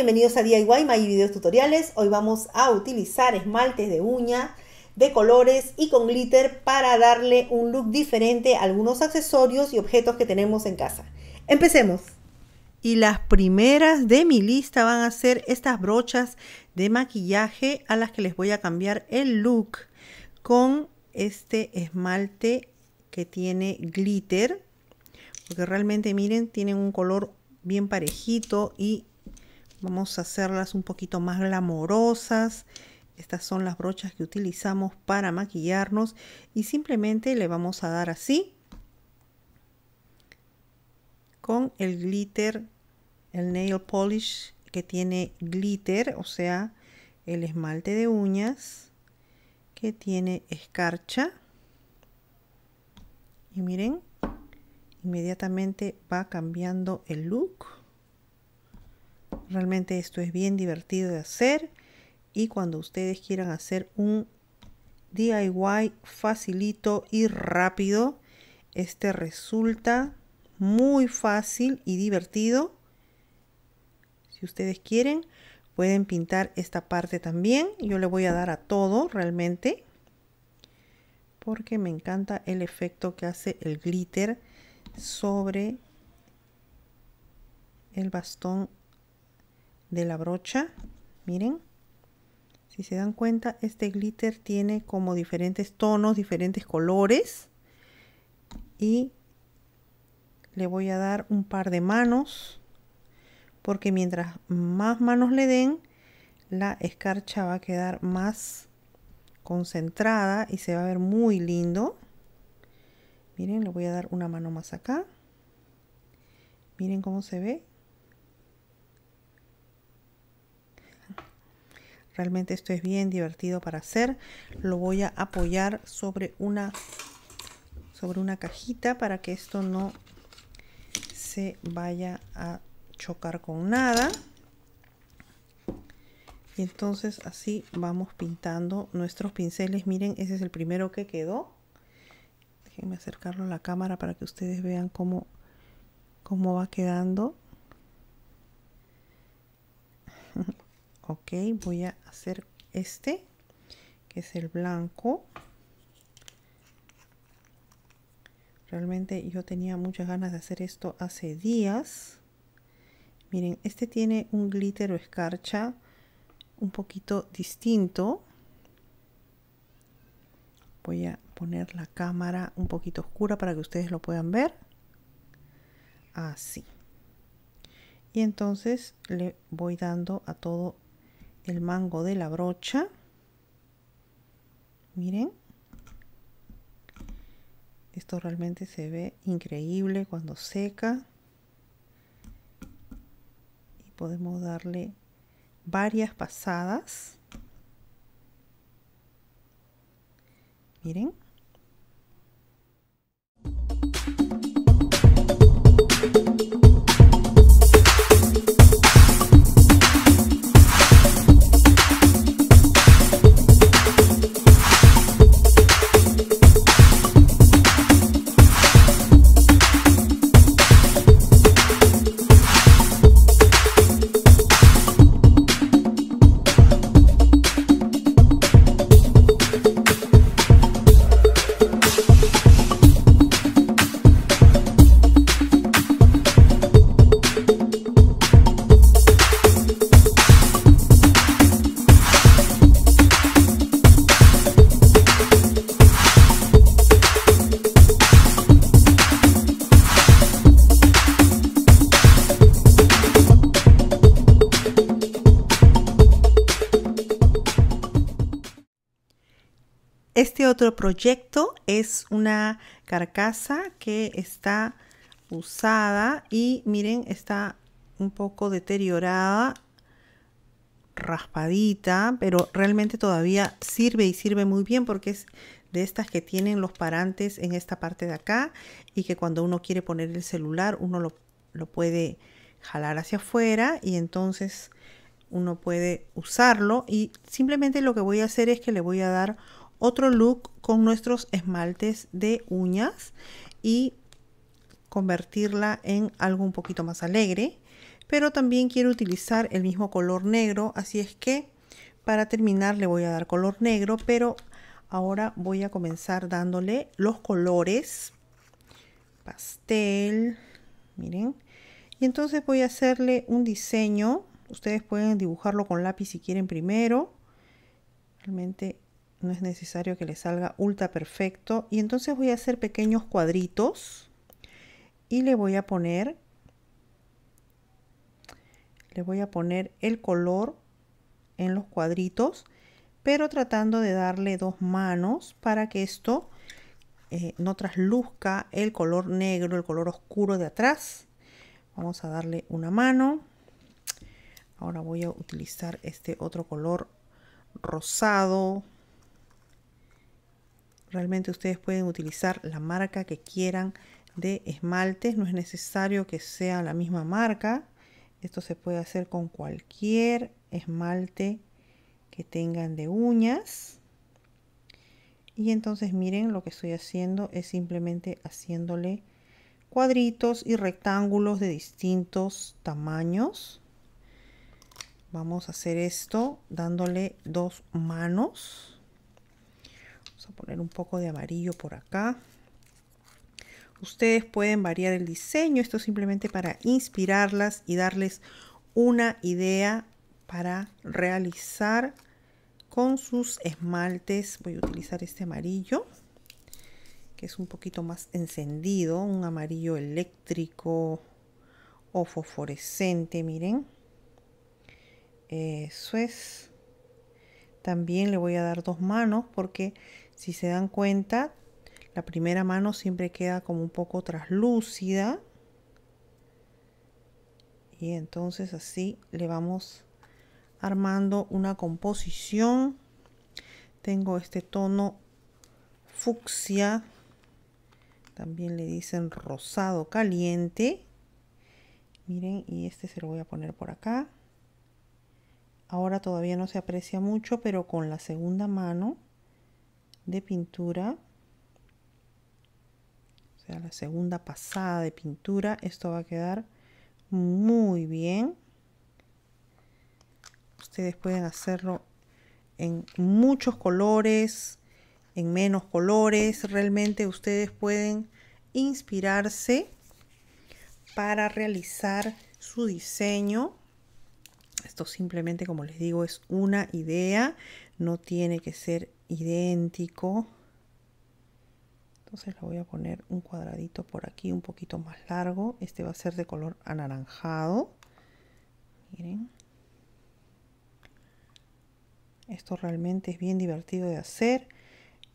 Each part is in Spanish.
Bienvenidos a DIY My Videos Tutoriales. Hoy vamos a utilizar esmaltes de uña de colores y con glitter para darle un look diferente a algunos accesorios y objetos que tenemos en casa. Empecemos. Y las primeras de mi lista van a ser estas brochas de maquillaje a las que les voy a cambiar el look con este esmalte que tiene glitter, porque realmente miren, tienen un color bien parejito y vamos a hacerlas un poquito más glamorosas. Estas son las brochas que utilizamos para maquillarnos y simplemente le vamos a dar así con el glitter, el nail polish que tiene glitter, o sea, el esmalte de uñas que tiene escarcha. Y miren, inmediatamente va cambiando el look. Realmente esto es bien divertido de hacer y cuando ustedes quieran hacer un DIY facilito y rápido, este resulta muy fácil y divertido. Si ustedes quieren, pueden pintar esta parte también. Yo le voy a dar a todo realmente porque me encanta el efecto que hace el glitter sobre el bastón de la brocha. Miren, si se dan cuenta, este glitter tiene como diferentes tonos, diferentes colores, y le voy a dar un par de manos porque mientras más manos le den, la escarcha va a quedar más concentrada y se va a ver muy lindo. Miren, le voy a dar una mano más acá. Miren cómo se ve. Realmente esto es bien divertido para hacer. Lo voy a apoyar sobre una cajita para que esto no se vaya a chocar con nada. Y entonces así vamos pintando nuestros pinceles. Miren, ese es el primero que quedó. Déjenme acercarlo a la cámara para que ustedes vean cómo va quedando. Ok, voy a hacer este, que es el blanco. Realmente yo tenía muchas ganas de hacer esto hace días. Miren, este tiene un glitter o escarcha un poquito distinto. Voy a poner la cámara un poquito oscura para que ustedes lo puedan ver. Así. Y entonces le voy dando a todo el mango de la brocha. Miren, esto realmente se ve increíble cuando seca y podemos darle varias pasadas. Miren. Este otro proyecto es una carcasa que está usada y miren, está un poco deteriorada, raspadita, pero realmente todavía sirve y sirve muy bien porque es de estas que tienen los parantes en esta parte de acá y que cuando uno quiere poner el celular uno lo puede jalar hacia afuera y entonces uno puede usarlo. Y simplemente lo que voy a hacer es que le voy a dar otro look con nuestros esmaltes de uñas y convertirla en algo un poquito más alegre. pero también quiero utilizar el mismo color negro, así es que para terminar le voy a dar color negro, pero ahora voy a comenzar dándole los colores pastel, miren, y entonces voy a hacerle un diseño. Ustedes pueden dibujarlo con lápiz si quieren primero, realmente no es necesario que le salga ultra perfecto. Y entonces voy a hacer pequeños cuadritos y le voy a poner el color en los cuadritos, pero tratando de darle dos manos para que esto no trasluzca el color negro, el color oscuro de atrás. Vamos a darle una mano. Ahora voy a utilizar este otro color rosado. Realmente ustedes pueden utilizar la marca que quieran de esmaltes, no es necesario que sea la misma marca. Esto se puede hacer con cualquier esmalte que tengan de uñas. Y entonces miren, lo que estoy haciendo es simplemente haciéndole cuadritos y rectángulos de distintos tamaños. Vamos a hacer esto dándole dos manos. Vamos a poner un poco de amarillo por acá. Ustedes pueden variar el diseño. Esto es simplemente para inspirarlas y darles una idea para realizar con sus esmaltes. Voy a utilizar este amarillo, que es un poquito más encendido, un amarillo eléctrico o fosforescente, miren. Eso es. También le voy a dar dos manos porque si se dan cuenta, la primera mano siempre queda como un poco traslúcida. Y entonces así le vamos armando una composición. Tengo este tono fucsia, también le dicen rosado caliente. Miren, y este se lo voy a poner por acá. Ahora todavía no se aprecia mucho, pero con la segunda mano de pintura, o sea, la segunda pasada de pintura, esto va a quedar muy bien. Ustedes pueden hacerlo en muchos colores, en menos colores. Realmente ustedes pueden inspirarse para realizar su diseño. Esto simplemente, como les digo, es una idea, no tiene que ser idéntico. Entonces le voy a poner un cuadradito por aquí, un poquito más largo. Este va a ser de color anaranjado. Miren. Esto realmente es bien divertido de hacer.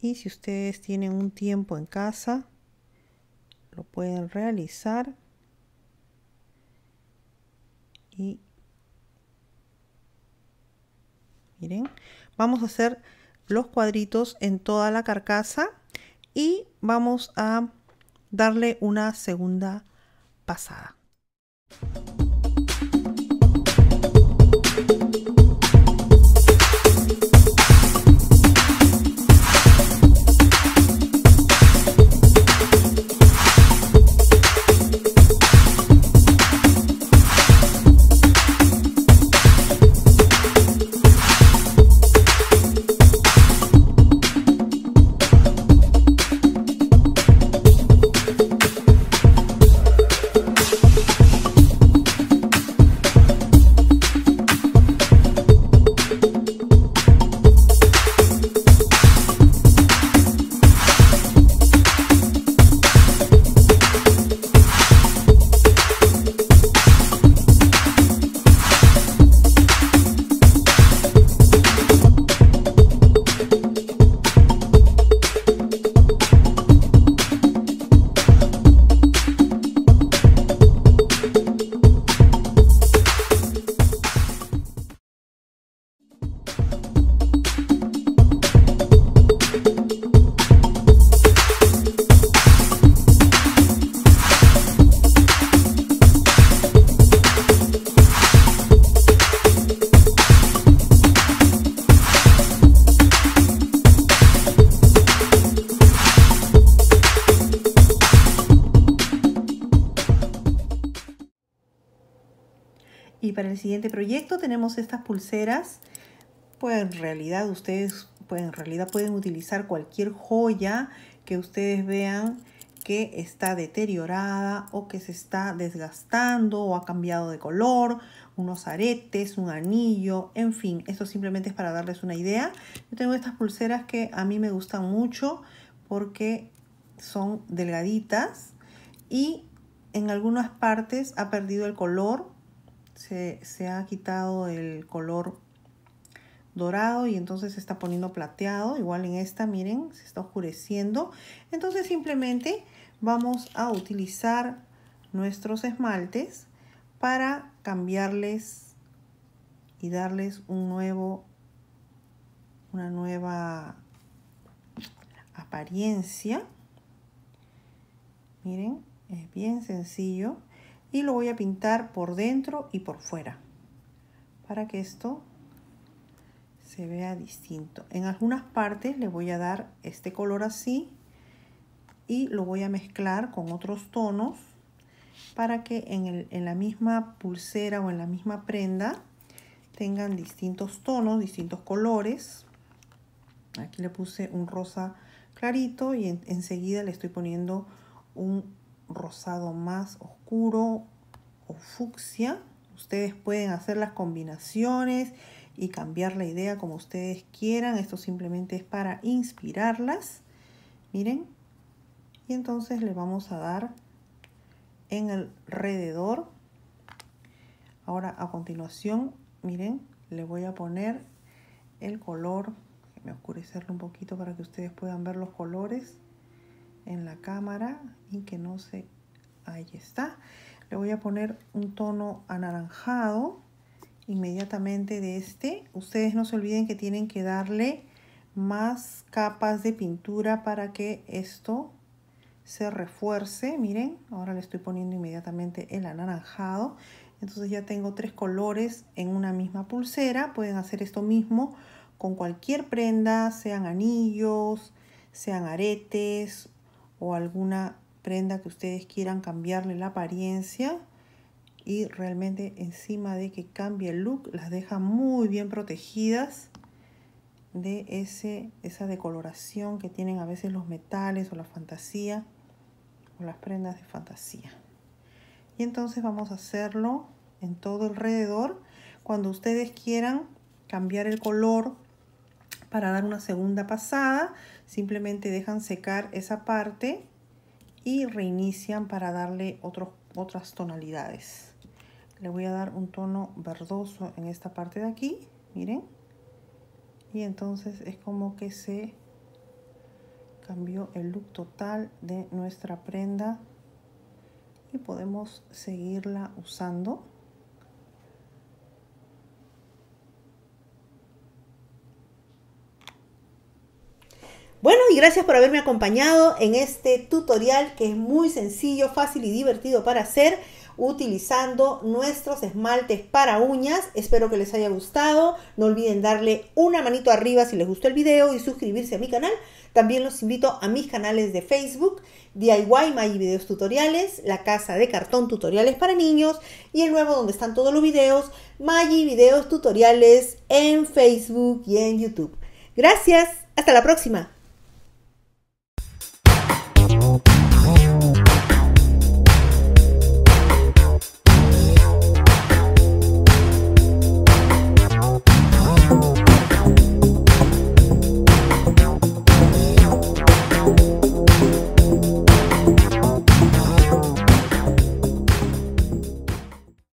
Y si ustedes tienen un tiempo en casa, lo pueden realizar. Y miren, vamos a hacer los cuadritos en toda la carcasa y vamos a darle una segunda pasada. para el siguiente proyecto tenemos estas pulseras. Pues en realidad ustedes pueden utilizar cualquier joya que ustedes vean que está deteriorada o que se está desgastando o ha cambiado de color, unos aretes, un anillo, en fin, esto simplemente es para darles una idea. Yo tengo estas pulseras que a mí me gustan mucho porque son delgaditas y en algunas partes ha perdido el color, se ha quitado el color dorado y entonces se está poniendo plateado. Igual en esta, miren, se está oscureciendo. Entonces simplemente vamos a utilizar nuestros esmaltes para cambiarles y darles una nueva apariencia. Miren, es bien sencillo y lo voy a pintar por dentro y por fuera para que esto se vea distinto. En algunas partes le voy a dar este color así y lo voy a mezclar con otros tonos para que en la misma pulsera o en la misma prenda tengan distintos tonos, distintos colores. Aquí le puse un rosa clarito y enseguida le estoy poniendo un rosado más oscuro o fucsia. Ustedes pueden hacer las combinaciones y cambiar la idea como ustedes quieran. Esto simplemente es para inspirarlas. Miren. Y entonces le vamos a dar en el alrededor. Ahora a continuación, miren, le voy a poner el color. Déjenme oscurecerlo un poquito para que ustedes puedan ver los colores en la cámara y que no se... Ahí está. Le voy a poner un tono anaranjado inmediatamente de este. Ustedes no se olviden que tienen que darle más capas de pintura para que esto se refuerce. Miren, ahora le estoy poniendo inmediatamente el anaranjado. Entonces ya tengo 3 colores en una misma pulsera. Pueden hacer esto mismo con cualquier prenda, sean anillos, sean aretes o alguna prenda que ustedes quieran cambiarle la apariencia. Y realmente encima de que cambie el look, las deja muy bien protegidas de esa decoloración que tienen a veces los metales o la fantasía o las prendas de fantasía. Y entonces vamos a hacerlo en todo alrededor. Cuando ustedes quieran cambiar el color para dar una segunda pasada, simplemente dejan secar esa parte y reinician para darle otras tonalidades. Le voy a dar un tono verdoso en esta parte de aquí, miren. Y entonces es como que se cambió el look total de nuestra prenda y podemos seguirla usando. Bueno, y gracias por haberme acompañado en este tutorial que es muy sencillo, fácil y divertido para hacer, utilizando nuestros esmaltes para uñas. Espero que les haya gustado. No olviden darle una manito arriba si les gustó el video y suscribirse a mi canal. También los invito a mis canales de Facebook, DIY Maggi Videos Tutoriales, La Casa de Cartón Tutoriales para Niños y el nuevo donde están todos los videos, Maggi Videos Tutoriales en Facebook y en YouTube. Gracias, hasta la próxima.